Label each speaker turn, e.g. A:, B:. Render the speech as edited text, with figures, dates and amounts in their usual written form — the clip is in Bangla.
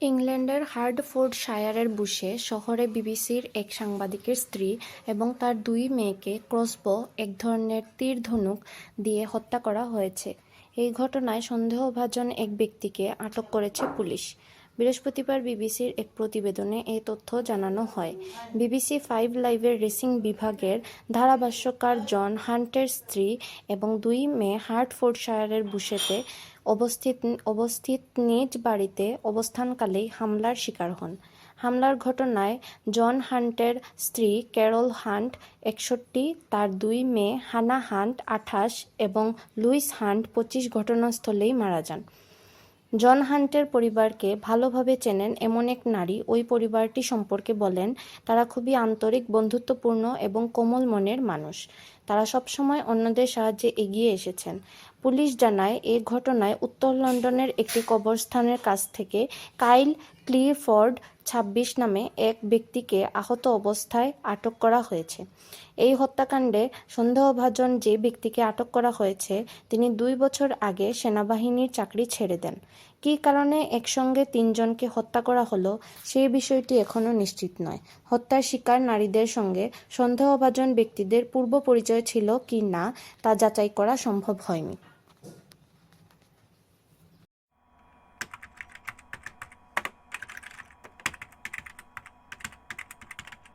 A: ইংল্যান্ডের হার্ডফোর্ডশায়ারের বুশে শহরে বিবিসির এক সাংবাদিকের স্ত্রী এবং তার দুই মেয়েকে ক্রসবো, এক ধরনের তীর ধনুক দিয়ে হত্যা করা হয়েছে। এই ঘটনায় সন্দেহভাজন এক ব্যক্তিকে আটক করেছে পুলিশ। বৃহস্পতিবার বিবিসির এক প্রতিবেদনে এই তথ্য জানানো হয়। বিবিসি 5 লাইভের রেসিং বিভাগের ধারাভাষ্যকার জন হান্টের স্ত্রী এবং দুই মেয়ে হার্ডফোর্ডশায়ারের বুশেতে অবস্থিত নিজ বাড়িতে অবস্থানকালেই হামলার শিকার হন। হামলার ঘটনায় জন হান্টের স্ত্রী ক্যারল হান্ট 61, তার দুই মেয়ে হানা হান্ট 28 এবং লুইস হান্ট 25 ঘটনাস্থলেই মারা যান। জন হান্টের পরিবারকে ভালোভাবে চেনেন এমন এক নারী ওই পরিবারটি সম্পর্কে বলেন, তারা খুবই আন্তরিক, বন্ধুত্বপূর্ণ এবং কোমল মনের মানুষ। তারা সবসময় অন্যদের সাহায্যে এগিয়ে এসেছেন। পুলিশ জানায়, এ ঘটনায় উত্তর লন্ডনের একটি কবরস্থানের কাছ থেকে কাইল ক্লিফোর্ড 26 নামে এক ব্যক্তিকে আহত অবস্থায় আটক করা হয়েছে। এই হত্যাকাণ্ডে সন্দেহভাজন যে ব্যক্তিকে আটক করা হয়েছে তিনি 2 বছর আগে সেনাবাহিনীর চাকরি ছেড়ে দেন। কী কারণে একসঙ্গে 3 জনকে হত্যা করা হলো সেই বিষয়টি এখনও নিশ্চিত নয়। হত্যার শিকার নারীদের সঙ্গে সন্দেহভাজন ব্যক্তিদের পূর্ব পরিচয় ছিল কি না তা যাচাই করা সম্ভব হয়নি।